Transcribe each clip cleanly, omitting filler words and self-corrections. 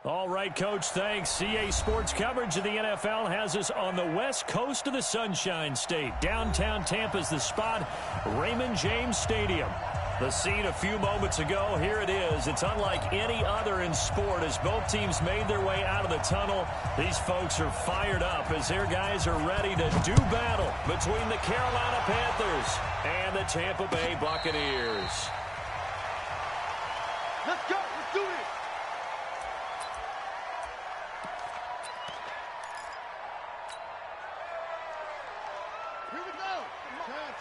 All right, Coach, thanks. CA Sports coverage of the NFL has us on the west coast of the Sunshine State. Downtown Tampa's the spot, Raymond James Stadium. The scene a few moments ago, here it is. It's unlike any other in sport as both teams made their way out of the tunnel. These folks are fired up as their guys are ready to do battle between the Carolina Panthers and the Tampa Bay Buccaneers. Let's go. Let's do this. Here we go.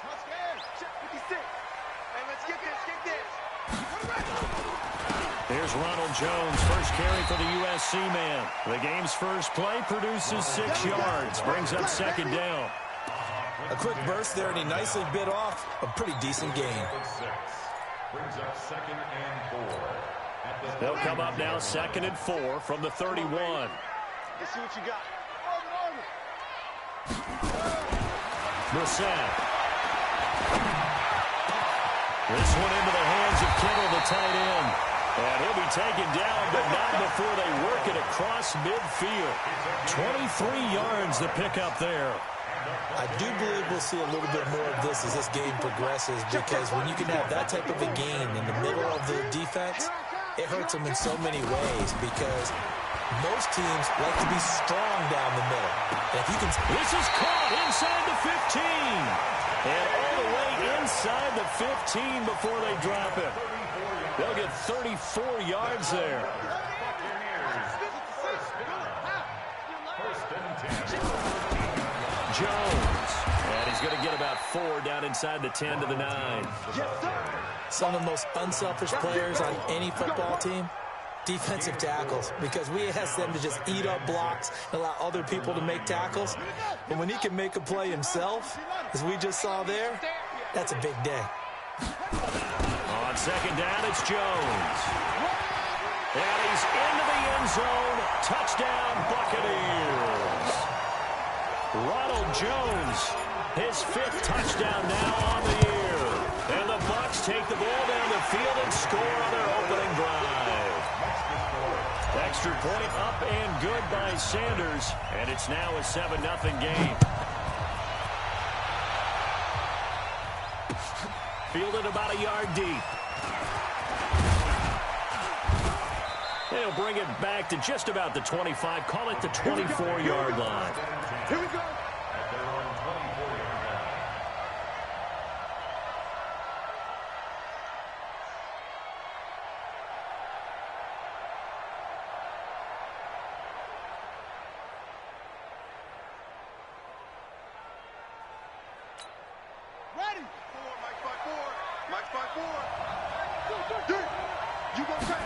Touchdown. Check 56. Hey, let's get this. Get this. Here's Ronald Jones, first carry for the USC man. The game's first play produces 6 yards, brings up second down. A quick burst there, and he nicely bit off a pretty decent gain. Brings up 2nd and 4. They'll come up now 2nd and 4 from the 31. Let's see what you got. Brissett. This one into the hands of Kittle, the tight end. And he'll be taken down, but not before they work it across midfield. 23 yards to pick up there. I do believe we'll see a little bit more of this as this game progresses, because when you can have that type of a gain in the middle of the defense, it hurts them in so many ways, because most teams like to be strong down the middle. And if you can... This is caught inside the 15. And all the way inside the 15 before they drop it. They'll get 34 yards there. Jones. And he's going to get about 4 down inside the 10 to the 9. Some of the most unselfish players on any football team, defensive tackles, because we ask them to just eat up blocks and allow other people to make tackles. But when he can make a play himself, as we just saw there, that's a big day. On second down, it's Jones. And he's into the end zone. Touchdown, Buccaneers. Ronald Jones, his 5th touchdown now on the year. And the Bucs take the ball down the field and score on their opening drive. Extra point up and good by Sanders. And it's now a 7-0 game. Fielded about a yard deep. They'll bring it back to just about the 25. Call it the 24-yard line. Here we go. Ready. 4, Mike's by 4. Mike's by 4. You go check.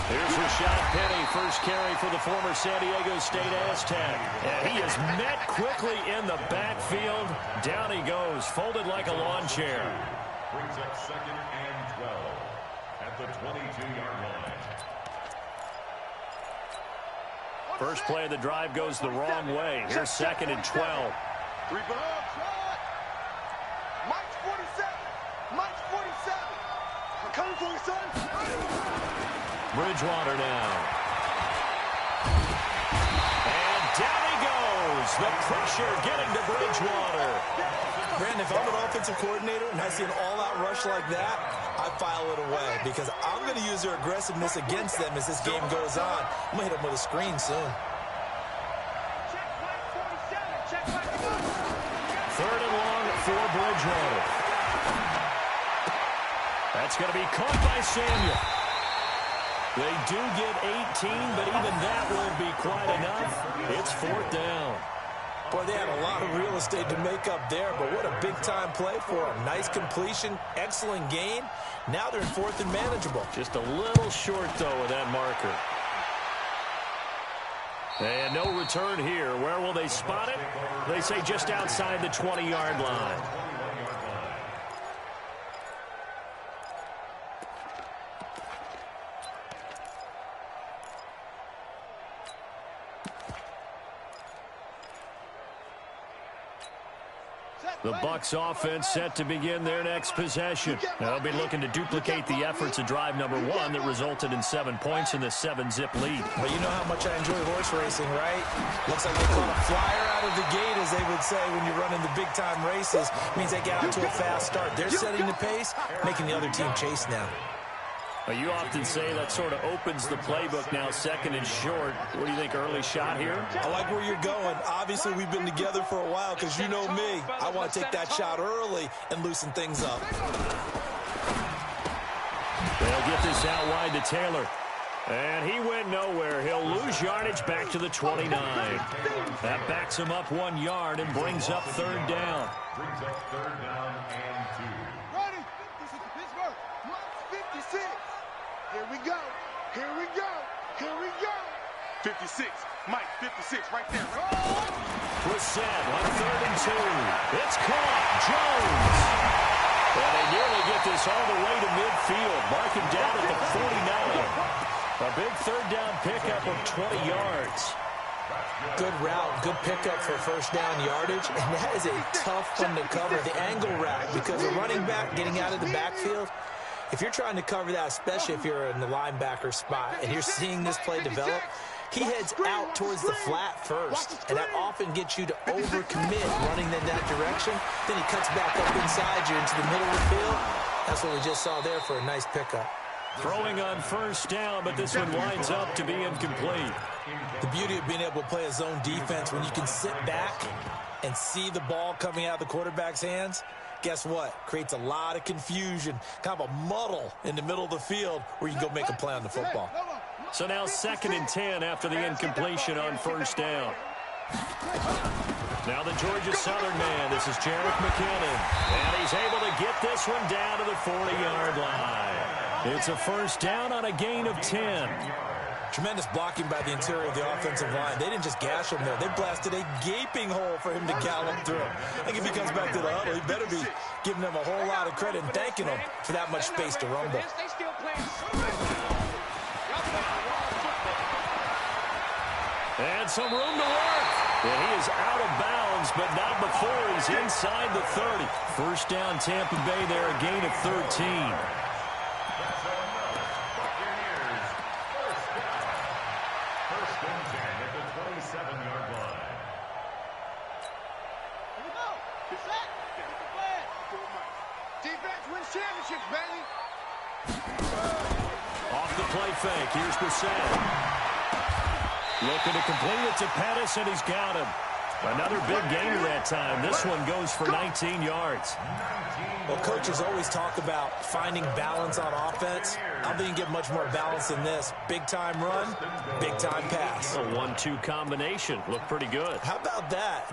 Here's Rashad Penny, first carry for the former San Diego State Aztec. And he is met quickly in the backfield. Down he goes, folded like a lawn chair. Brings up 2nd and 12 at the 22-yard line. First play of the drive goes the wrong way. Here's 2nd and 12. Mike's 47. Mike's 47. I'm coming for you, son. Bridgewater now. And down he goes. The pressure getting to Bridgewater. Brandon, if I'm an offensive coordinator and I see an all-out rush like that, I file it away, because I'm going to use their aggressiveness against them as this game goes on. I'm going to hit them with a screen soon. 3rd and long for Bridgewater. That's going to be caught by Samuel. They do get 18, but even that won't be quite enough. It's 4th down. Boy, they had a lot of real estate to make up there, but what a big-time play for them. Nice completion, excellent gain. Now they're in 4th and manageable. Just a little short, though, with that marker. And no return here. Where will they spot it? They say just outside the 20-yard line. The Bucs offense set to begin their next possession. They'll be looking to duplicate the efforts of drive number 1 that resulted in 7 points in the 7-zip lead. Well, you know how much I enjoy horse racing, right? Looks like they caught a flyer out of the gate, as they would say when you're running the big-time races. Means they get out to a fast start. They're setting the pace, making the other team chase now. Well, you often say that sort of opens the playbook now, 2nd and short. What do you think, early shot here? I like where you're going. Obviously, we've been together for a while because you know me. I want to take that shot early and loosen things up. They'll get this out wide to Taylor. And he went nowhere. He'll lose yardage back to the 29. That backs him up 1 yard and brings up 3rd down. Brings up 3rd down and 2. Ready? This is Pittsburgh. 56. Here we go. Here we go. Here we go. 56. Mike, 56 right there. Brissett on 3rd and 2. It's caught. Jones. And they nearly get this all the way to midfield. Mark him down at the 49. A big 3rd down pickup of 20 yards. Good route, good pickup for 1st down yardage, and that is a tough one to cover, the angle route, because a running back getting out of the backfield, if you're trying to cover that, especially if you're in the linebacker spot, and you're seeing this play develop, he heads out towards the flat first, and that often gets you to overcommit running in that direction. Then he cuts back up inside you into the middle of the field. That's what we just saw there for a nice pickup. Throwing on 1st down, but this one winds up to be incomplete. The beauty of being able to play a zone defense when you can sit back and see the ball coming out of the quarterback's hands, guess what? Creates a lot of confusion, kind of a muddle in the middle of the field where you can go make a play on the football. So now 2nd and 10 after the incompletion on 1st down. Now the Georgia Southern man, this is Jerick McKinnon. And he's able to get this one down to the 40-yard line. It's a 1st down on a gain of 10. Tremendous blocking by the interior of the offensive line. They didn't just gash him there. They blasted a gaping hole for him to gallop through. I think if he comes back to the huddle, he better be giving them a whole lot of credit and thanking them for that much space to rumble. And some room to work. And he is out of bounds, but not before he's inside the 30. 1st down Tampa Bay there, a gain of 13. Championships, baby. Off the play fake. Here's Brissett. Looking to complete it to Pettis, and he's got him. Another big gainer that time. This one goes for 19 yards. Well, coaches always talk about finding balance on offense. I don't think you can get much more balance than this. Big-time run, big-time pass. A 1-2 combination. Looked pretty good. How about that?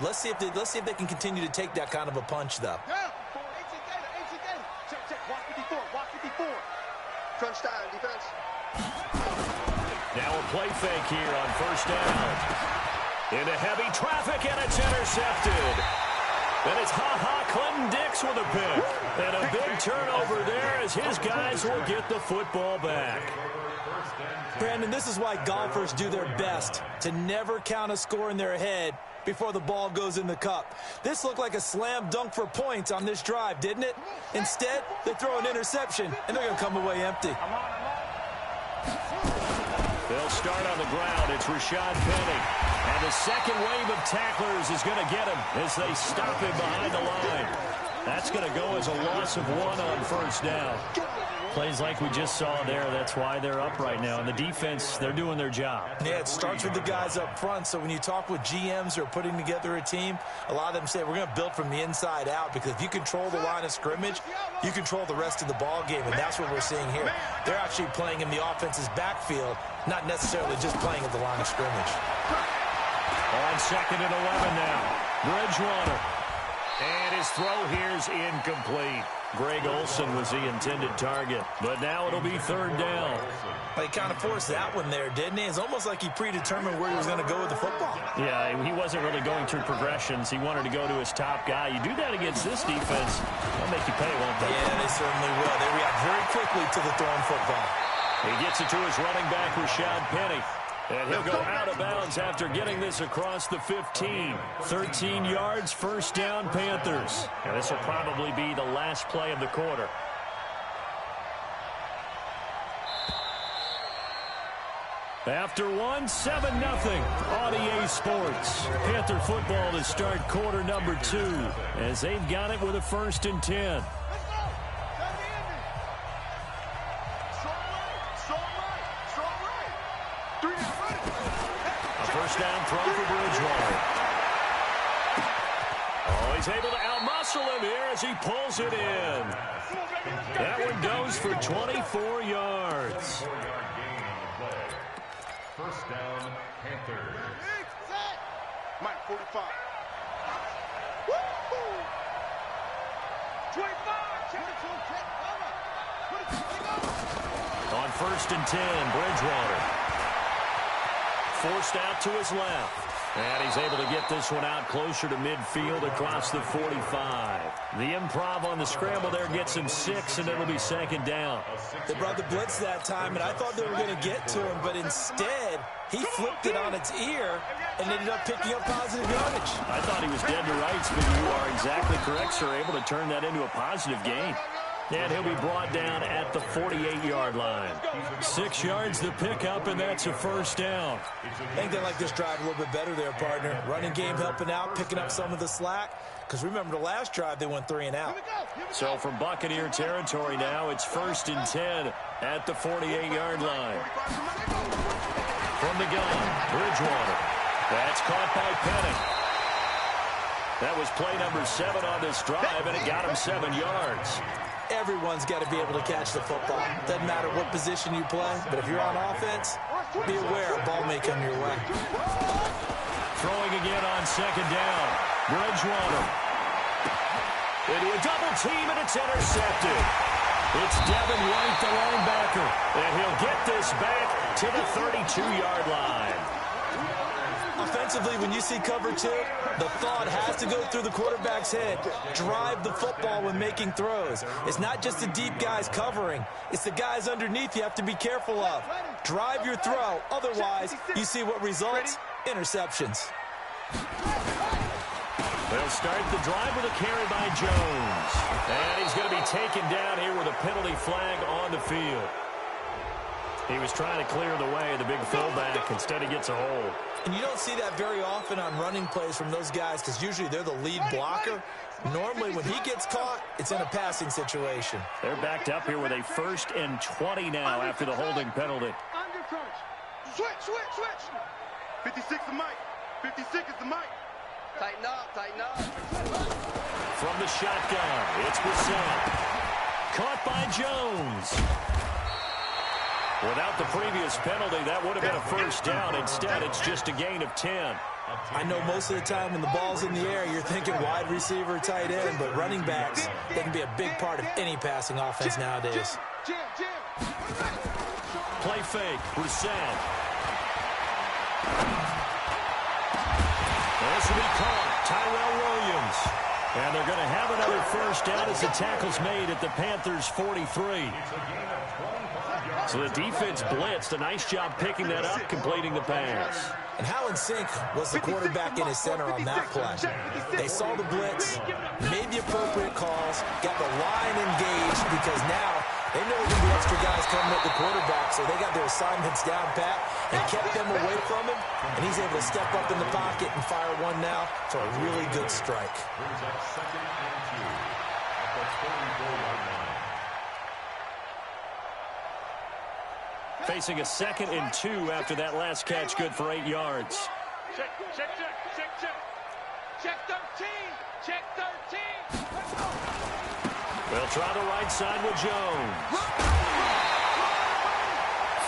Let's see if they can continue to take that kind of a punch, though. Crunch time, defense. Now a play fake here on 1st down. Into heavy traffic, and it's intercepted. And it's Clinton Dix with a pick. And a big turnover there as his guys will get the football back. Brandon, this is why golfers do their best to never count a score in their head before the ball goes in the cup. This looked like a slam dunk for points on this drive, didn't it? Instead, they throw an interception, and they're going to come away empty. They'll start on the ground. It's Rashad Penny. And the second wave of tacklers is going to get him as they stop him behind the line. That's going to go as a loss of 1 on 1st down. Plays like we just saw there. That's why they're up right now. And the defense, they're doing their job. Yeah, it starts with the guys up front. So when you talk with GMs who are putting together a team, a lot of them say we're going to build from the inside out, because if you control the line of scrimmage, you control the rest of the ball game. And that's what we're seeing here. They're actually playing in the offense's backfield, not necessarily just playing at the line of scrimmage. On 2nd and 11 now. Bridgewater. And his throw here's incomplete. Greg Olsen was the intended target, but now it'll be 3rd down. He kind of forced that one there, didn't he? It's almost like he predetermined where he was going to go with the football. Yeah, he wasn't really going through progressions. He wanted to go to his top guy. You do that against this defense, they'll make you pay, won't they? Yeah, they certainly will. They react very quickly to the thrown football. He gets it to his running back, Rashad Penny. And he'll go out of bounds after getting this across the 15. 13 yards, first down, Panthers. And this will probably be the last play of the quarter. After 7-0 on EA Sports. Panther football to start quarter number 2 as they've got it with a 1st and 10. First down throw for Bridgewater. Oh, he's able to outmuscle him here as he pulls it in. That one goes for 24 yards. First down, Panthers. Mike, 45. 25. On 1st and 10, Bridgewater. Forced out to his left. And he's able to get this one out closer to midfield across the 45. The improv on the scramble there gets him 6, and it'll be 2nd down. They brought the blitz that time, and I thought they were going to get to him, but instead, he flipped it on its ear and ended up picking up positive yardage. I thought he was dead to rights, but you are exactly correct, sir. Able to turn that into a positive gain. And he'll be brought down at the 48-yard line. 6 yards the pickup, and that's a first down. I think they like this drive a little bit better there, partner. Running game helping out, picking up some of the slack. Because remember the last drive, they went 3 and out. So from Buccaneer territory now, it's 1st and 10 at the 48-yard line. From the gun, Bridgewater. That's caught by Penning. That was play number 7 on this drive, and it got him 7 yards. Everyone's got to be able to catch the football. Doesn't matter what position you play, but if you're on offense, be aware a ball may come your way. Throwing again on 2nd down. Bridgewater. Into a double team, and it's intercepted. It's Devin White, the linebacker, and he'll get this back to the 32-yard line. Offensively, when you see cover 2, the thought has to go through the quarterback's head. Drive the football when making throws. It's not just the deep guys covering. It's the guys underneath you have to be careful of. Drive your throw. Otherwise, you see what results? Interceptions. They'll start the drive with a carry by Jones. And he's going to be taken down here with a penalty flag on the field. He was trying to clear the way, the big fullback. Instead, he gets a hold. And you don't see that very often on running plays from those guys because usually they're the lead blocker. Normally, when he gets caught, it's in a passing situation. They're backed up here with a 1st and 20 now after the holding penalty. Under crunch. Switch. 56 is Mike. 56 is the Mike. Tighten up. From the shotgun, it's Brissett. Caught by Jones. Without the previous penalty, that would have been a first down. Instead, it's just a gain of 10. I know most of the time when the ball's in the air, you're thinking wide receiver, tight end, but running backs, they can be a big part of any passing offense nowadays. Play fake, Brissett. This will be caught, Tyrell Williams. And they're going to have another first down as the tackle's made at the Panthers' 43. So the defense blitzed. A nice job picking that up, completing the pass. And how in sync was the quarterback in his center on that play? They saw the blitz, made the appropriate calls, got the line engaged because now they know there's going to be extra guys coming at the quarterback, so they got their assignments down pat and kept them away from him, and he's able to step up in the pocket and fire one now for a really good strike. Brings up 2nd and 2 at the 34-yard line. Facing a 2nd and 2 after that last catch, good for 8 yards. Check 13. Check 13. They'll try the right side with Jones.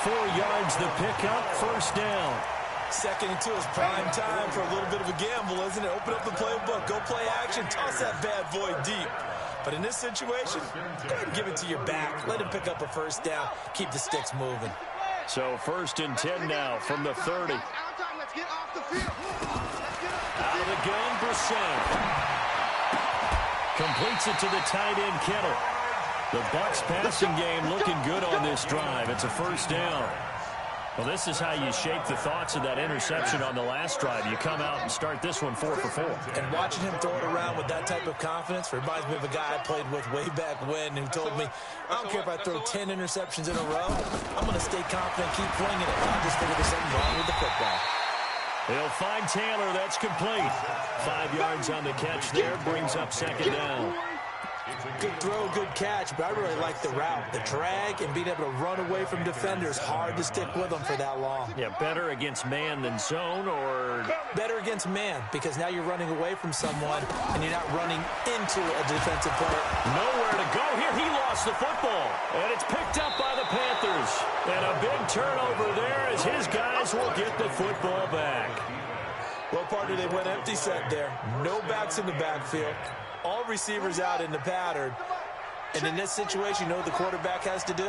4 yards the pickup, first down. 2nd and 2 is prime time for a little bit of a gamble, isn't it? Open up the playbook, go play action, toss that bad boy deep. But in this situation, go ahead and give it to your back. Let him pick up a first down. Keep the sticks moving. So 1st and 10 now from the 30. Let's get off the field. Out of the gun, Brissett. Completes it to the tight end, Kittle. The Bucs passing game looking good on this drive. It's a first down. Well, this is how you shake the thoughts of that interception on the last drive. You come out and start this one 4 for 4. And watching him throw it around with that type of confidence reminds me of a guy I played with way back when who told me, I don't care if I throw 10 interceptions in a row, I'm going to stay confident, keep flinging it. I just figured there's something wrong with the football. They'll find Taylor. That's complete. 5 yards on the catch there. Brings up second down. Good throw, good catch, but I really like the route. The drag and being able to run away from defenders, hard to stick with them for that long. Yeah, better against man than zone, or better against man, because now you're running away from someone and you're not running into a defensive player. Nowhere to go here. He lost the football, and it's picked up by the Panthers. And a big turnover there as his guys will get the football back. Well, partner, they went empty set there. No backs in the backfield. All receivers out in the pattern. And in this situation, you know what the quarterback has to do?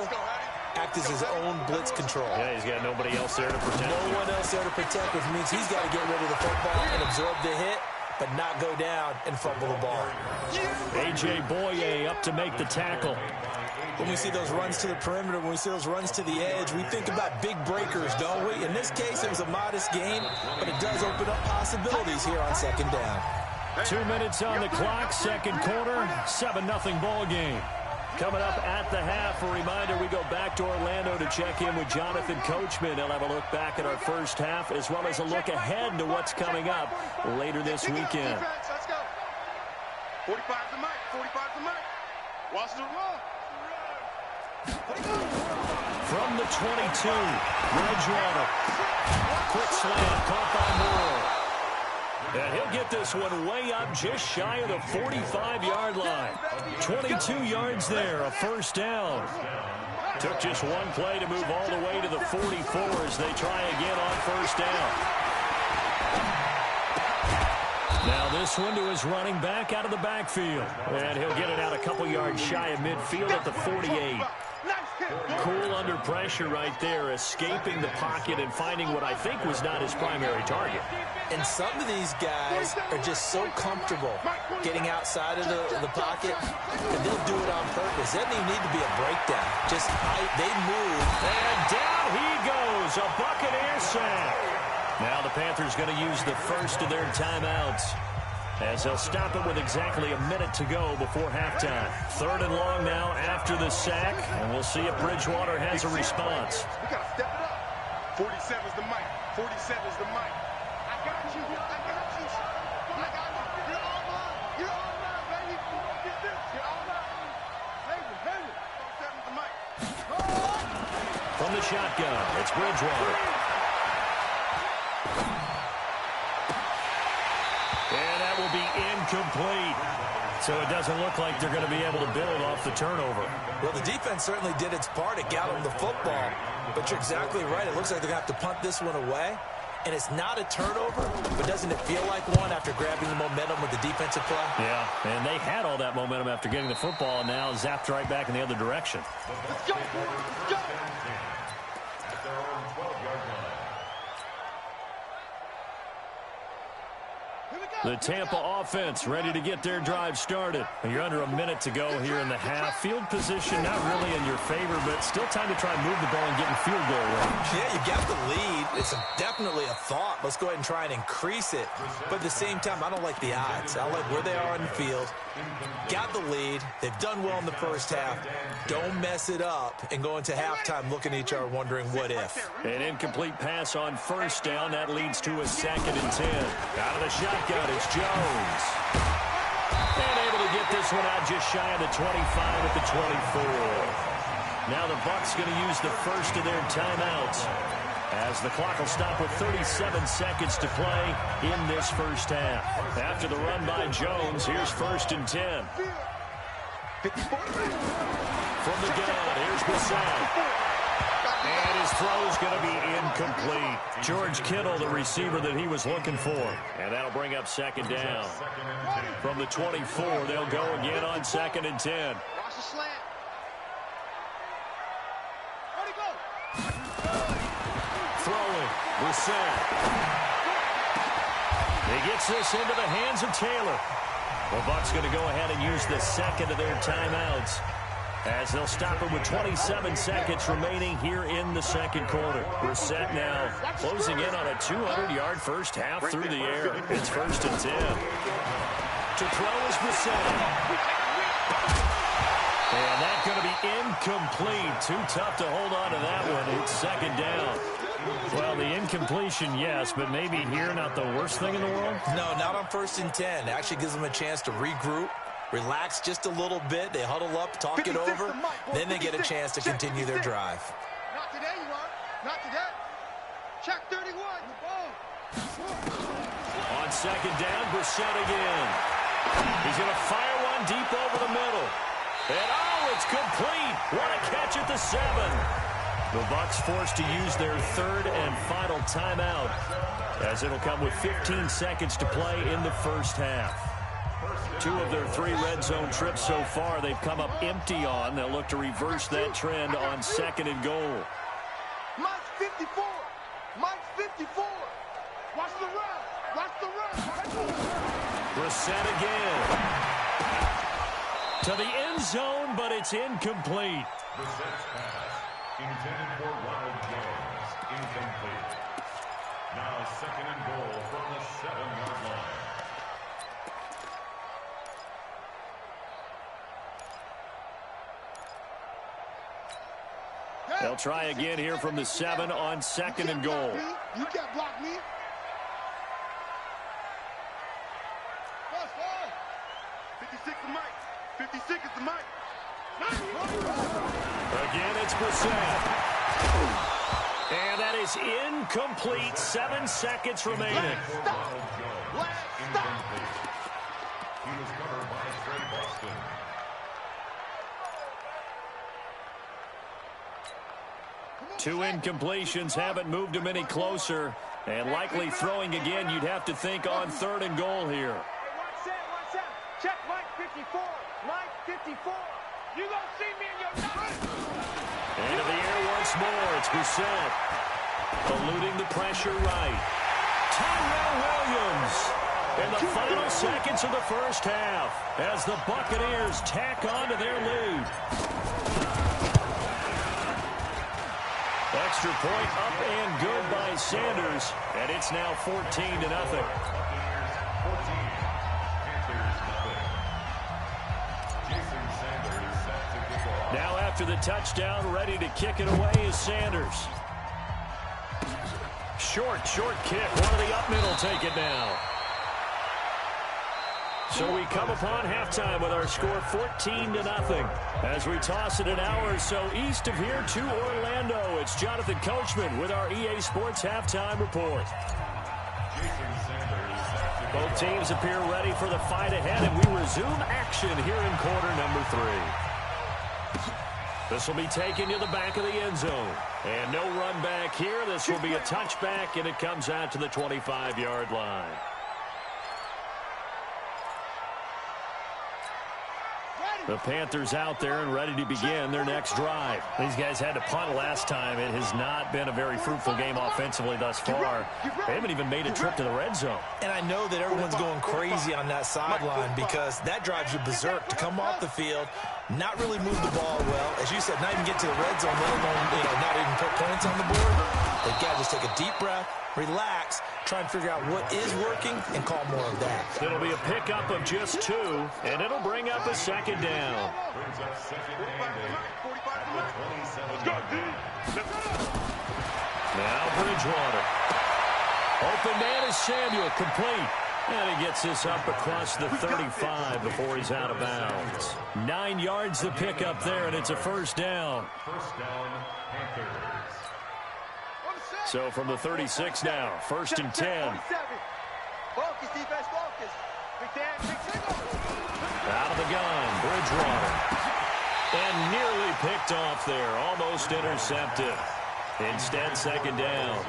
Act as his own blitz control. Yeah, he's got nobody else there to protect. No one else there to protect, which means he's got to get rid of the football and absorb the hit, but not go down and fumble the ball. A.J. Boye up to make the tackle. When we see those runs to the perimeter, when we see those runs to the edge, we think about big breakers, don't we? In this case, it was a modest gain, but it does open up possibilities here on second down. 2 minutes on the clock, second quarter, 7-0 ball game. Coming up at the half, a reminder, we go back to Orlando to check in with Jonathan Coachman. He'll have a look back at our first half, as well as a look ahead to what's coming up later this weekend. Let's go. 45 to Mike. 45 to Mike. Watch the run. From the 22, Bridgewater. Quick slant, caught by Moore. And he'll get this one way up just shy of the 45-yard line. 22 yards there, a first down. Took just one play to move all the way to the 44 as they try again on first down. Now this one to his running back out of the backfield. And he'll get it out a couple yards shy of midfield at the 48. Cool under pressure right there, escaping the pocket and finding what I think was not his primary target. And some of these guys are just so comfortable getting outside of the pocket that they'll do it on purpose. It doesn't even need to be a breakdown. Just they move. And down he goes, a Buccaneer sack. Now the Panthers going to use the first of their timeouts, as they'll stop it with exactly a minute to go before halftime. 3rd and long now after the sack, and we'll see if Bridgewater has a response. We got to step it up. 47's the mic. 47's the mic. I got you. I got you. I got you. You're all mine. You're all mine, baby. Get this. You're all mine. Baby, baby. 47's the mic. From the shotgun, it's Bridgewater. And that will be incomplete. So it doesn't look like they're going to be able to build off the turnover. Well, the defense certainly did its part at got them the football. But you're exactly right. It looks like they're going to have to punt this one away. And it's not a turnover, but doesn't it feel like one after grabbing the momentum with the defensive play? Yeah, and they had all that momentum after getting the football, and now zapped right back in the other direction. Let's go. Let's go. The Tampa offense ready to get their drive started. And you're under a minute to go here in the half. Field position not really in your favor, but still time to try and move the ball and get in field goal range. Yeah, you got the lead. It's definitely a thought. Let's go ahead and try and increase it. But at the same time, I don't like the odds. I like where they are on the field. Got the lead. They've done well in the first half. Don't mess it up and go into halftime looking at each other wondering what if. An incomplete pass on first down. That leads to a 2nd and 10. Out of the shotgun, it's Jones. And able to get this one out just shy of the 25 at the 24. Now the Bucs going to use the first of their timeouts, as the clock will stop with 37 seconds to play in this first half. After the run by Jones, here's 1st and 10. From the gun, here's Bissett. And his throw's going to be incomplete. George Kittle, the receiver that he was looking for. And that'll bring up 2nd down. From the 24, they'll go again on 2nd and 10. Watch the slant. Where'd he go? Throwing, Bissett. He gets this into the hands of Taylor. The Bucs going to go ahead and use the 2nd of their timeouts, as they'll stop it with 27 seconds remaining here in the second quarter. Brissett now closing in on a 200-yard first half through the air. It's 1st and 10. To throw is Brissett. And that's going to be incomplete. Too tough to hold on to that one. It's 2nd down. Well, the incompletion, yes, but maybe here not the worst thing in the world? No, not on 1st and 10. It actually gives them a chance to regroup, relax just a little bit. They huddle up, talk it over. Then they get a chance to continue their drive. Not today, you are. Not today. Check 31. On 2nd down, Brissett again. He's going to fire one deep over the middle. And, oh, it's complete. What a catch at the 7. The Bucs forced to use their 3rd and final timeout, as it'll come with 15 seconds to play in the first half. 2 of their 3 red zone trips so far they've come up empty on. They'll look to reverse that trend on 2nd and goal. Mike's 54. Mike's 54. Watch the run. Watch the run. Brissett again. To the end zone, but it's incomplete. Brissett's pass, intended for Ronald Jones, incomplete. Now 2nd and goal from the 7-yard line. They'll try again here from the 7 on 2nd and goal. You can't block me. 56 to Mike. 56 is the Mike. Again, it's Brissett. And that is incomplete. 7 seconds remaining. Last stop. He was covered by Trey Boston. Two incompletions haven't moved him any closer. And likely throwing again, you'd have to think on 3rd and goal here. Watch out. Check Mike 54. Mike 54. You gonna see me in your numbers. Into the air once more. It's Brissett. Eluding the pressure right. Tyrell Williams in the final seconds of the first half as the Buccaneers tack on to their lead. Extra point up and good by Sanders, and it's now 14-0. Now after the touchdown, ready to kick it away is Sanders. Short kick. One of the up middle take it now. So we come upon halftime with our score 14-0 as we toss it an hour or so east of here to Orlando. It's Jonathan Coachman with our EA Sports Halftime Report. Both teams appear ready for the fight ahead, and we resume action here in quarter number 3. This will be taken to the back of the end zone. And no run back here. This will be a touchback, and it comes out to the 25-yard line. The Panthers out there and ready to begin their next drive. These guys had to punt last time. It has not been a very fruitful game offensively thus far. They haven't even made a trip to the red zone. And I know that everyone's going crazy on that sideline because that drives you berserk to come off the field, not really move the ball well. As you said, not even get to the red zone, let alone not even put points on the board. They've got to just take a deep breath, relax, try and figure out what is working, and call more of that. It'll be a pickup of just 2, and it'll bring up a 2nd down. Brings up 2nd and 8 at the 27-yard line. Now Bridgewater. Open man is Samuel, complete. And he gets this up across the 35 before he's out of bounds. 9 yards to pick up there, and it's a first down. First down, Panthers. So from the 36 now, 1st and 10. Focus, defense, focus. Out of the gun, Bridgewater. And nearly picked off there, almost intercepted. Instead, 2nd down.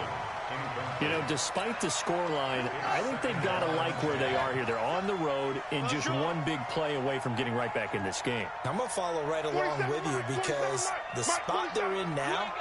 You know, despite the scoreline, I think they've got to like where they are here. They're on the road and just one big play away from getting right back in this game. I'm going to follow right along with you because the spot they're in now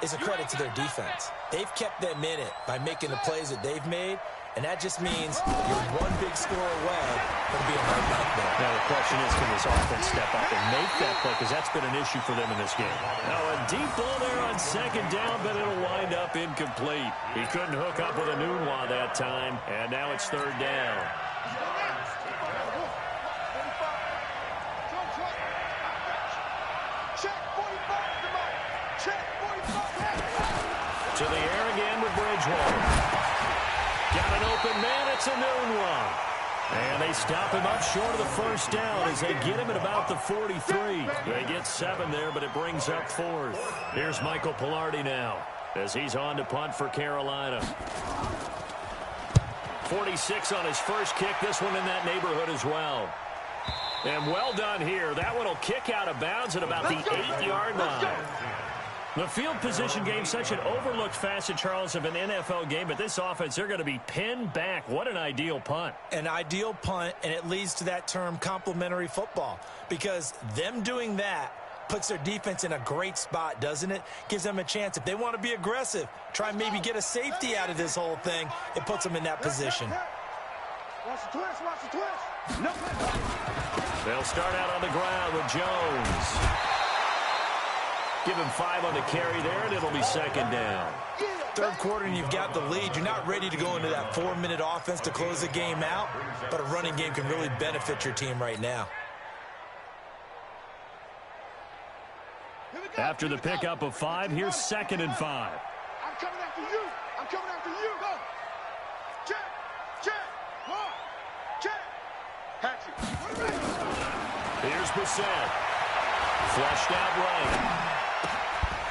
is a credit to their defense. They've kept them in it by making the plays that they've made, And that just means you're one big score away from being right back there. Now the question is, can this offense step up and make that play? Because that's been an issue for them in this game. Now a deep ball there on second down, but it'll wind up incomplete. He couldn't hook up with a Nunwa that time, and now it's third down. To the air again with Bridgewater. Got an open man, it's a Nunwa. And they stop him up short of the first down as they get him at about the 43. They get 7 there, but it brings up 4th. Here's Michael Pilardi now as he's on to punt for Carolina. 46 on his first kick, this one in that neighborhood as well. And well done here. That one will kick out of bounds at about the 8-yard line. The field position game, such an overlooked facet, Charles, of an NFL game, but this offense, they're going to be pinned back. What an ideal punt. An ideal punt, and it leads to that term complementary football, because them doing that puts their defense in a great spot, doesn't it? Gives them a chance. If they want to be aggressive, try and maybe get a safety out of this whole thing, it puts them in that position. Watch the twist, watch the twist. No. They'll start out on the ground with Jones. Give him 5 on the carry there, and it'll be second down. Third quarter, and you've got the lead. You're not ready to go into that 4-minute offense to close the game out, but a running game can really benefit your team right now. After the pickup of 5, here's 2nd and 5. I'm coming after you. I'm coming after you. Go. Check. Check. One. Check. Hatchet. Here's Brissett. Flushed out right.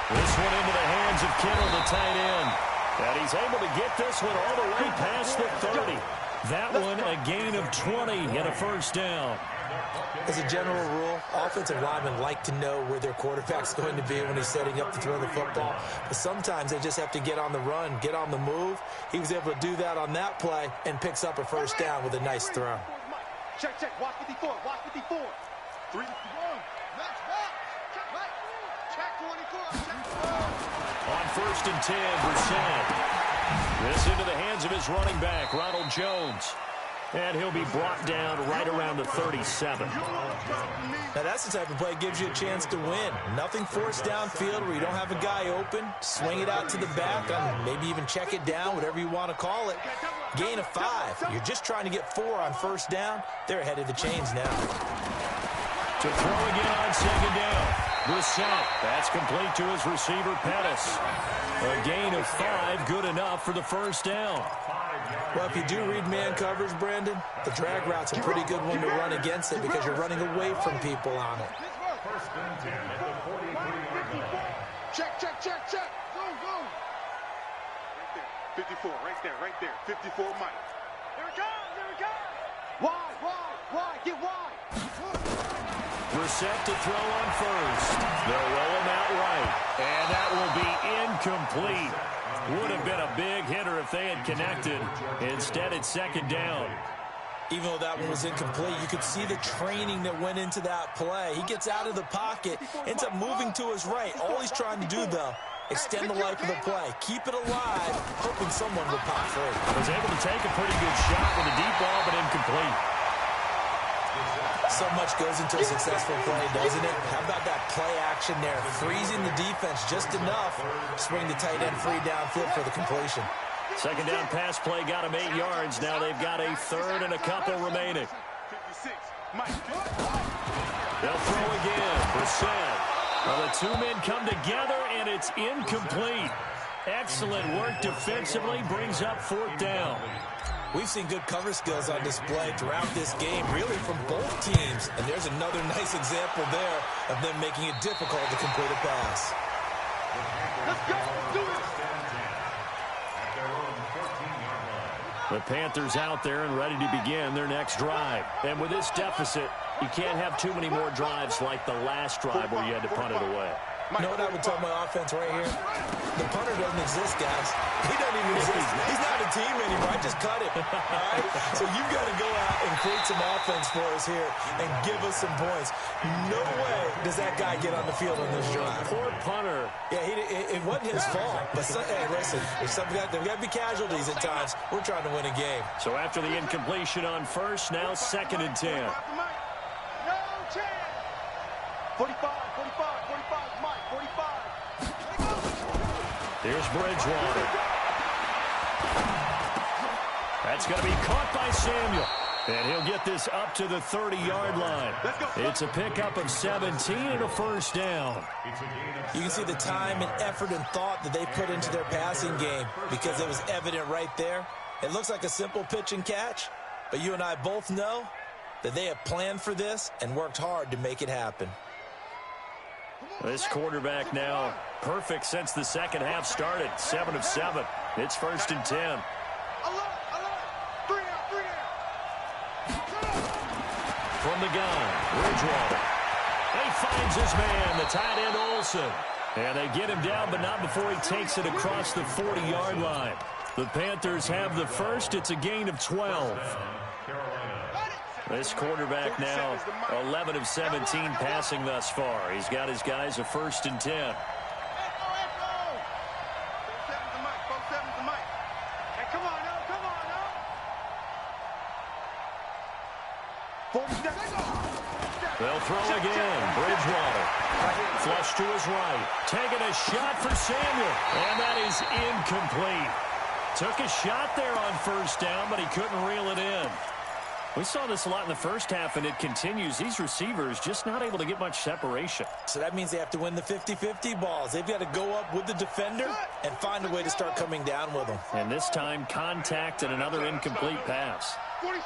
This one into the hands of Kittle, the tight end. And he's able to get this one all the way past the 30. That one a gain of 20 and a first down. As a general rule, offensive linemen like to know where their quarterback's going to be when he's setting up to throw the football. But sometimes they just have to get on the run, get on the move. He was able to do that on that play and picks up a first down with a nice throw. Check, check. Watch 54. Watch 54. 3, 1. Next back. Check right. Check 24. Check. On 1st and 10, Brissett. This into the hands of his running back, Ronald Jones. And he'll be brought down right around the 37. Now that's the type of play that gives you a chance to win. Nothing forced downfield where you don't have a guy open. Swing it out to the back, maybe even check it down, whatever you want to call it. Gain of 5. You're just trying to get 4 on first down. They're ahead of the chains now. To throw again on second down. Brissett. That's complete to his receiver, Pettis. A gain of 5, good enough for the first down. Well, if you do read man coverage, Brandon, the drag route's a pretty good one to run against it because you're running away from people on it. 1st and 10 at the 43-yard line. Check, check, check, check. Go, go. Right there. 54, right there. 54, Mike. Here it comes, here it comes. Wide, get wide. Brissett to throw on first. They'll roll him out right. And that will be incomplete. Would have been a big hitter if they had connected. Instead, it's second down. Even though that one was incomplete, you could see the training that went into that play. He gets out of the pocket, ends up moving to his right. All he's trying to do, though, extend the life of the play. Keep it alive, hoping someone will pop free. Was able to take a pretty good shot with a deep ball, but incomplete. So much goes into a successful play, doesn't it? How about that play action there? Freezing the defense just enough. Swing the tight end free downfield for the completion. Second down pass play got him 8 yards. Now they've got a 3rd and a couple remaining. 56, Mike. They'll throw again. Brissett. Well, the 2 men come together, and it's incomplete. Excellent work defensively. Brings up 4th down. We've seen good cover skills on display throughout this game, really from both teams. And there's another nice example there of them making it difficult to complete a pass. Let's go. Do it. The Panthers out there and ready to begin their next drive. And with this deficit, you can't have too many more drives like the last drive where you had to punt it away. You know what I would tell my offense right here? The punter doesn't exist, guys. He doesn't even exist. He's not a team anymore. I just cut him. All right? So you've got to go out and create some offense for us here and give us some points. No way does that guy get on the field on this drive. Poor punter. Yeah, it wasn't his fault. But, hey, listen, there's got to be casualties at times. We're trying to win a game. So after the incompletion on first, now 2nd and 10. No chance. 45, Mike, 45. Here's Bridgewater. That's going to be caught by Samuel. And he'll get this up to the 30-yard line. It's a pickup of 17 and a first down. You can see the time and effort and thought that they put into their passing game because it was evident right there. It looks like a simple pitch and catch, but you and I both know that they have planned for this and worked hard to make it happen. This quarterback now perfect since the second half started. 7 of 7. It's 1st and 10. From the gun, Bridgewater. He finds his man, the tight end Olsen. And they get him down, but not before he takes it across the 40-yard line. The Panthers have the first. It's a gain of 12. This quarterback now 11 of 17 passing thus far. He's got his guys a 1st and 10. They'll throw again. Bridgewater. Flush to his right. Taking a shot for Samuel. And that is incomplete. Took a shot there on 1st down, but he couldn't reel it in. We saw this a lot in the first half, and it continues. These receivers just not able to get much separation. So that means they have to win the 50-50 balls. They've got to go up with the defender and find a way to start coming down with them. And this time, contact and another incomplete pass. 47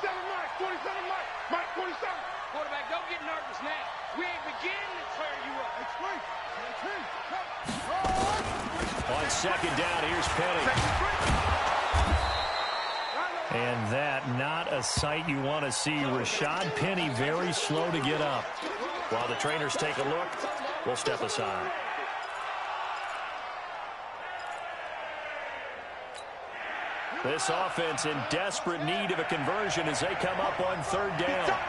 Mike, 47. Quarterback, don't get nervous now. We ain't beginning to tear you up. On 2nd down, here's Penny. And that, not a sight you want to see. Rashad Penny very slow to get up. While the trainers take a look, we'll step aside. This offense in desperate need of a conversion as they come up on 3rd down.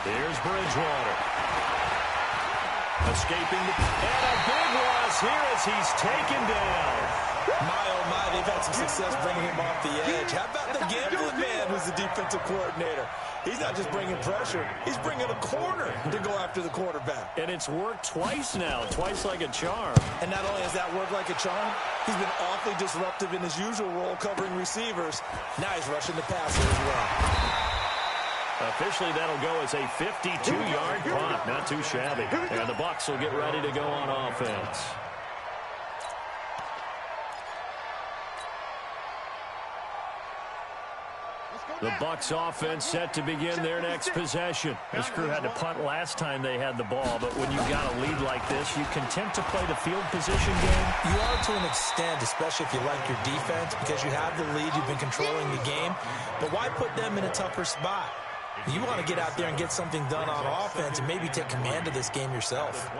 Here's Bridgewater. Escaping and a big loss here as he's taken down. My, oh my, they've had some success bringing him off the edge. How about the gambling man who's the defensive coordinator? He's not just bringing pressure. He's bringing a corner to go after the quarterback. And it's worked twice now, twice like a charm. And not only has that worked like a charm, he's been awfully disruptive in his usual role covering receivers. Now he's rushing the passer as well. Officially, that'll go as a 52-yard punt. Not too shabby. And the Bucs will get ready to go on offense. The Bucs offense set to begin their next possession. This crew had to punt last time they had the ball, but when you've got a lead like this, you content to play the field position game? You are to an extent, especially if you like your defense, because you have the lead, you've been controlling the game. But why put them in a tougher spot? You want to get out there and get something done on offense and maybe take command of this game yourself.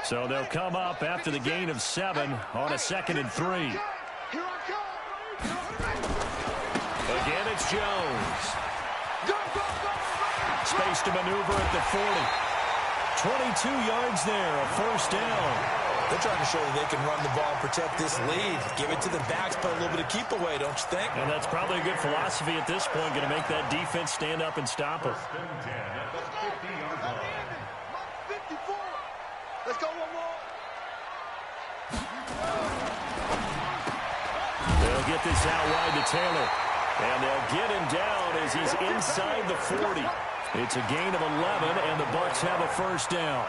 So they'll come up after the gain of 7 on a 2nd and 3. Again, it's Jones. Space to maneuver at the 40. 22 yards there, a 1st down. They're trying to show that they can run the ball and protect this lead. Give it to the backs, put a little bit of keep away, don't you think? And that's probably a good philosophy at this point, going to make that defense stand up and stop it. Let's go one more. They'll get this out wide to Taylor. And they'll get him down as he's inside the 40. It's a gain of 11, and the Bucs have a 1st down.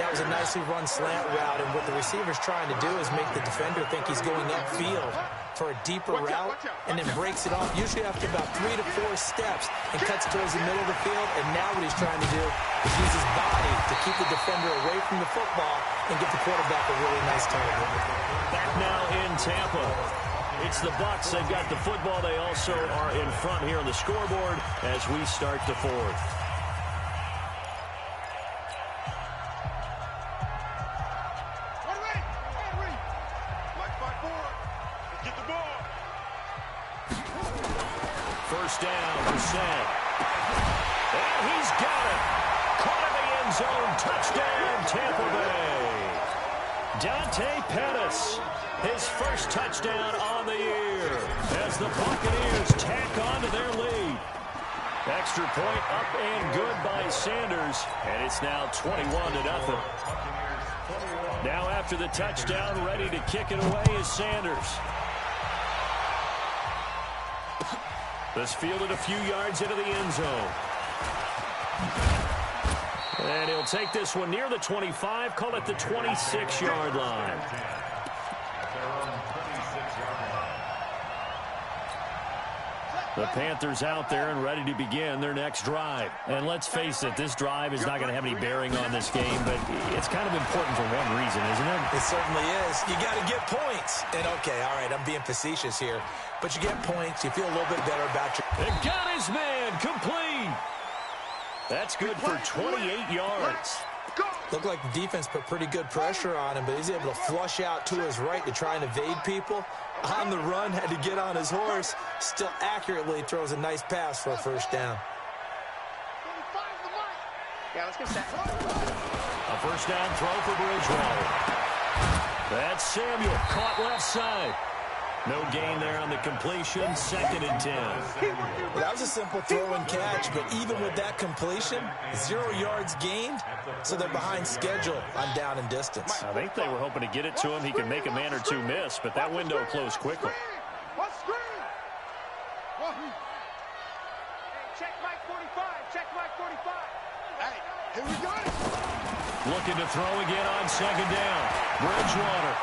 That was a nicely run slant route, and what the receiver's trying to do is make the defender think he's going upfield for a deeper route, and then breaks it off, usually after about 3 to 4 steps, and cuts towards the middle of the field. And now what he's trying to do is use his body to keep the defender away from the football and get the quarterback a really nice target. Back now in Tampa. It's the Bucs. They've got the football. They also are in front here on the scoreboard as we start the fourth. First down, Brissett. And he's got it. Caught in the end zone. Touchdown, Tampa Bay. Dante Pettis, his first touchdown on the year as the Buccaneers tack on to their lead. Extra point up and good by Sanders, and it's now 21-0. Now after the touchdown, ready to kick it away is Sanders. This fielded a few yards into the end zone. And he'll take this one near the 25, call it the 26-yard line. The Panthers out there and ready to begin their next drive. And let's face it, this drive is not going to have any bearing on this game, but it's kind of important for one reason, isn't it? It certainly is. You got to get points. And okay, all right, I'm being facetious here, but you get points, you feel a little bit better about your... And got his man complete. That's good for 28 yards. Looked like the defense put pretty good pressure on him, but he's able to flush out to his right to try and evade people. On the run, had to get on his horse. Still accurately throws a nice pass for a first down. Yeah, let's get set. A first down throw for Bridgewater. That's Samuel, caught left side. No gain there on the completion, 2nd and 10. Well, that was a simple throw and catch, but even with that completion, 0 yards gained, so they're behind schedule on down and distance. I think they were hoping to get it to him. He could make a man or two miss, but that window closed quickly. Check Mike 45. Check Mike 45. Hey, here we go. Looking to throw again on 2nd down. Bridgewater.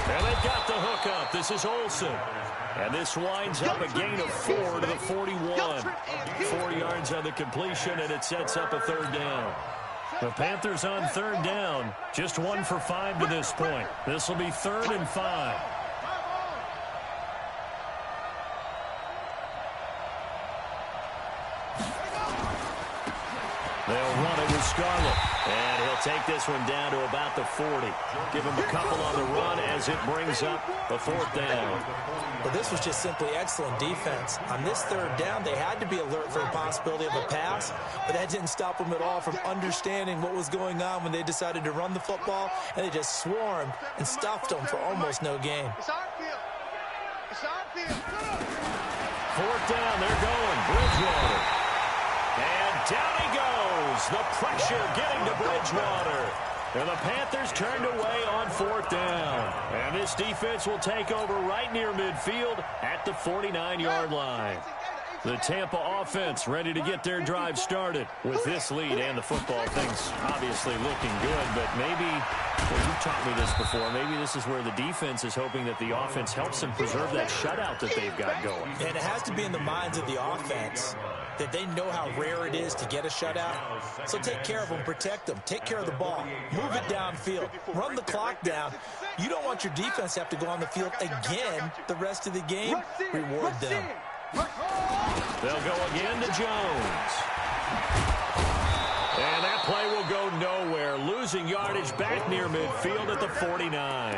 And they've got the hook up. This is Olsen. And this winds up a gain of 4 to the 41. 4 yards on the completion, and it sets up a 3rd down. The Panthers on 3rd down. Just 1 for 5 to this point. This will be 3rd and 5. They'll run it with Scarlett. And he'll take this one down to about the 40. Give him a couple on the run as it brings up the 4th down. But this was just simply excellent defense. On this 3rd down, they had to be alert for the possibility of a pass, but that didn't stop them at all from understanding what was going on when they decided to run the football, and they just swarmed and stuffed them for almost no gain. It's our field. It's our field. 4th down, they're going. Bridgewater. And down he goes. The pressure getting to Bridgewater. And the Panthers turned away on 4th down. And this defense will take over right near midfield at the 49-yard line. The Tampa offense ready to get their drive started with this lead and the football. Things obviously looking good, but maybe, well, you've taught me this before, maybe this is where the defense is hoping that the offense helps them preserve that shutout that they've got going. And it has to be in the minds of the offense that they know how rare it is to get a shutout. So take care of them, protect them, take care of the ball, move it downfield, run the clock down. You don't want your defense to have to go on the field again the rest of the game. Reward them. They'll go again to Jones. And that play will go nowhere. Losing yardage back near midfield at the 49.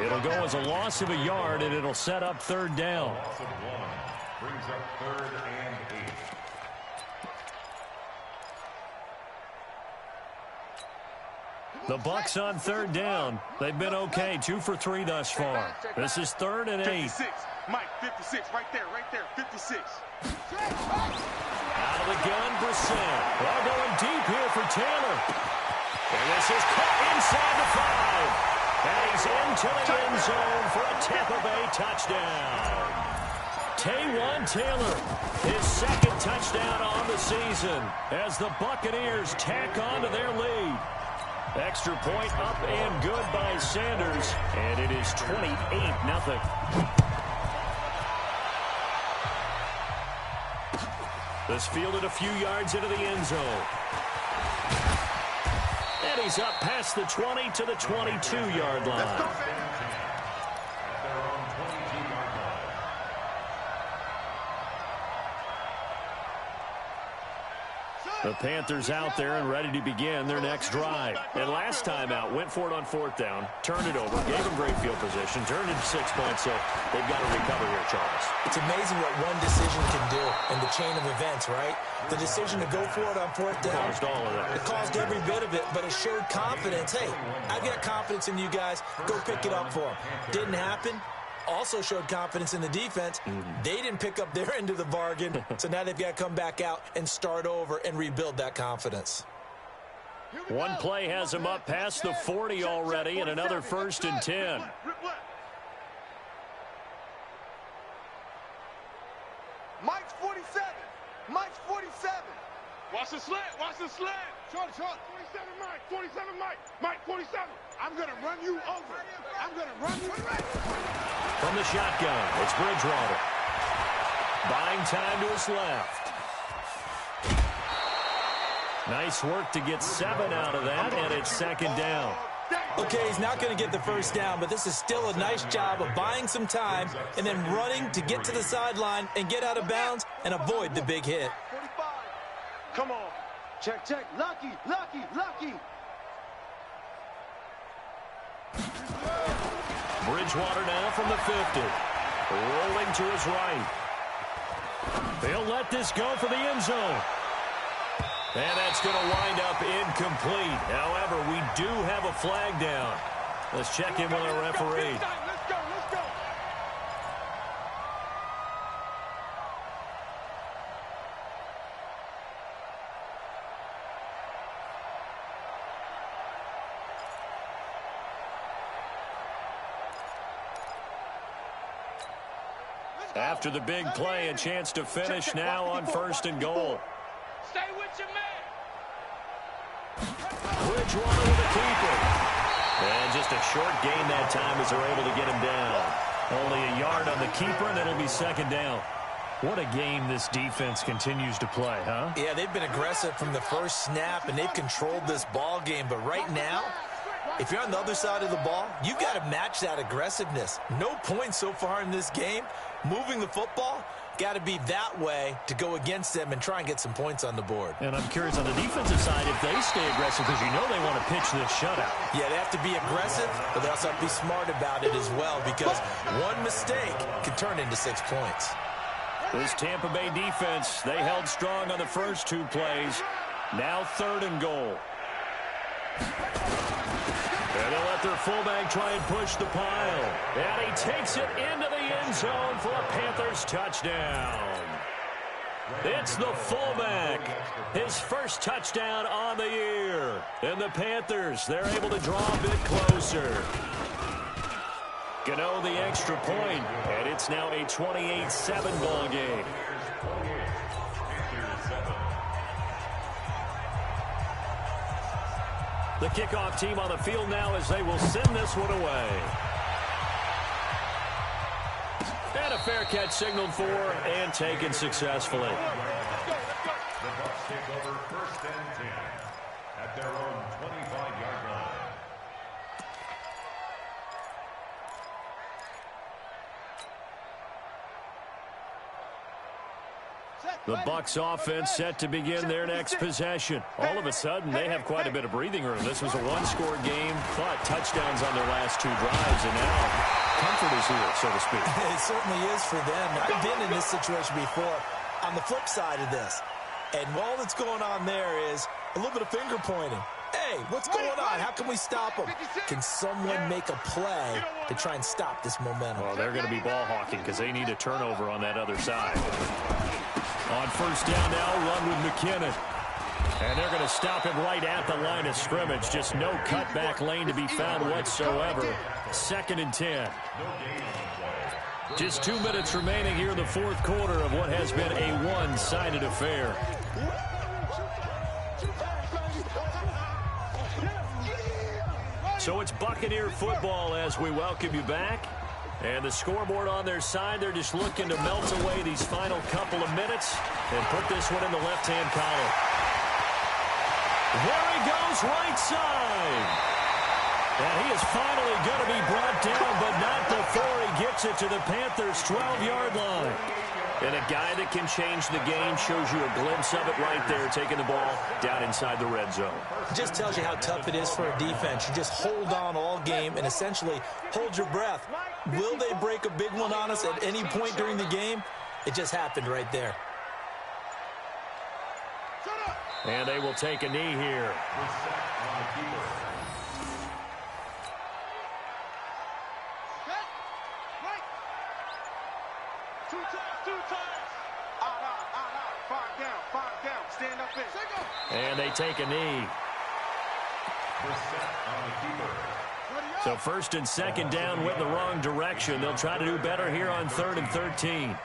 It'll go as a loss of a yard, and it'll set up 3rd down. Brings up 3rd and 8. The Bucs on 3rd down. They've been okay, 2 for 3 thus far. This is 3rd and 8. 56. Mike, 56, right there, 56. Out of the gun, Brissett. They're going deep here for Taylor. And this is caught inside the 5. And he's into the end zone for a Tampa Bay touchdown. Taywan Taylor, his 2nd touchdown on the season as the Buccaneers tack on to their lead. Extra point up and good by Sanders. And it is 28-0. This fielded a few yards into the end zone. And he's up past the 20 to the 22-yard line. The Panthers out there and ready to begin their next drive. And last time out, went for it on fourth down, turned it over, gave them great field position, turned it to 6 points, so they've got to recover here, Charles. It's amazing what one decision can do in the chain of events, right? The decision to go for it on fourth down. Caused all of that. It caused every bit of it, but it showed confidence. Hey, I've got confidence in you guys. Go pick it up for them. Didn't happen. Also showed confidence in the defense. They didn't pick up their end of the bargain, so now they've got to come back out and start over and rebuild that confidence. One play has him up past the 40 already, and another 1st and 10. Mike's 47. Mike's 47. Watch the slant. Watch the slant. Short. 47 Mike. 47 Mike. Mike 47. I'm going to run you over. I'm going to run you over. From the shotgun, it's Bridgewater. Buying time to his left. Nice work to get 7 out of that, and it's 2nd down. Okay, he's not going to get the first down, but this is still a nice job of buying some time and then running to get to the sideline and get out of bounds and avoid the big hit. 45. Come on. Check. Lucky. Bridgewater now from the 50. Rolling to his right. They'll let this go for the end zone. And that's going to wind up incomplete. However, we do have a flag down. Let's check in with our referee. Let's go. After the big play, a chance to finish now on 1st and goal. Stay with your man. Bridgewater with a keeper. And just a short gain that time as they're able to get him down. Only a yard on the keeper, and it'll be 2nd down. What a game this defense continues to play, huh? Yeah, they've been aggressive from the first snap, and they've controlled this ball game. But right now, if you're on the other side of the ball, you've got to match that aggressiveness. No points so far in this game. Moving the football, got to be that way to go against them and try and get some points on the board. And I'm curious on the defensive side if they stay aggressive, because you know they want to pitch this shutout. Yeah, they have to be aggressive, but they also have to be smart about it as well, because one mistake can turn into 6 points. This Tampa Bay defense, they held strong on the first 2 plays. Now 3rd and goal. And they'll let their fullback try and push the pile. And he takes it into the end zone for a Panthers touchdown. It's the fullback. His first touchdown on the year. And the Panthers, they're able to draw a bit closer. Gano the extra point, and it's now a 28-7 ball game. The kickoff team on the field now as they will send this one away. And a fair catch signaled for and taken successfully. The Bucs take over 1st and 10 at their own 25-yard line. The Bucs offense set to begin their next possession. All of a sudden, they have quite a bit of breathing room. This was a one-score game, but touchdowns on their last 2 drives, and now comfort is here, so to speak. It certainly is for them. I've been in this situation before on the flip side of this. And all that's going on there is a little bit of finger pointing. Hey, what's going on? How can we stop them? Can someone make a play to try and stop this momentum? Well, they're going to be ball hawking because they need a turnover on that other side. On 1st down now, run with McKinnon. And they're going to stop him right at the line of scrimmage. Just no cutback lane to be found whatsoever. 2nd and 10. Just 2 minutes remaining here in the 4th quarter of what has been a one-sided affair. So it's Buccaneer football as we welcome you back. And the scoreboard on their side, they're just looking to melt away these final couple of minutes and put this one in the left-hand column. There he goes, right side. And he is finally going to be brought down, but not before he gets it to the Panthers' 12-yard line. And a guy that can change the game shows you a glimpse of it right there, taking the ball down inside the red zone. It just tells you how tough it is for a defense. You just hold on all game and essentially hold your breath. Will they break a big one on us at any point during the game? It just happened right there. And they will take a knee here. And they take a knee. So first and second down went in the wrong direction. They'll try to do better here on 3rd and 13.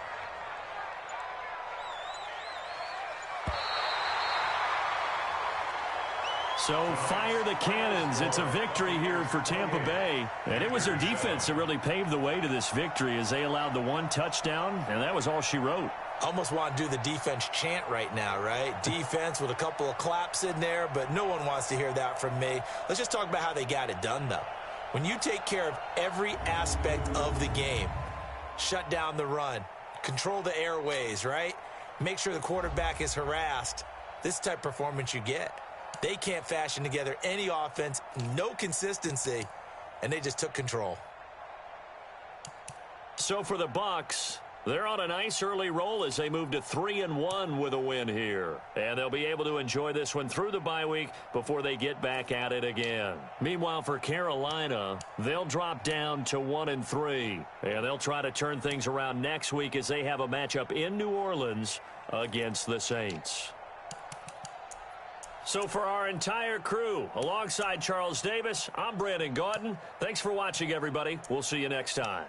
So fire the cannons. It's a victory here for Tampa Bay. And it was their defense that really paved the way to this victory as they allowed the one touchdown, and that was all she wrote. Almost want to do the defense chant right now, right? Defense with a couple of claps in there, but no one wants to hear that from me. Let's just talk about how they got it done, though. When you take care of every aspect of the game, shut down the run, control the airways, right? Make sure the quarterback is harassed. This type of performance you get. They can't fashion together any offense, no consistency, and they just took control. So for the Bucs, they're on a nice early roll as they move to 3-1 with a win here. And they'll be able to enjoy this one through the bye week before they get back at it again. Meanwhile, for Carolina, they'll drop down to 1-3. And they'll try to turn things around next week as they have a matchup in New Orleans against the Saints. So for our entire crew, alongside Charles Davis, I'm Brandon Gaudin. Thanks for watching, everybody. We'll see you next time.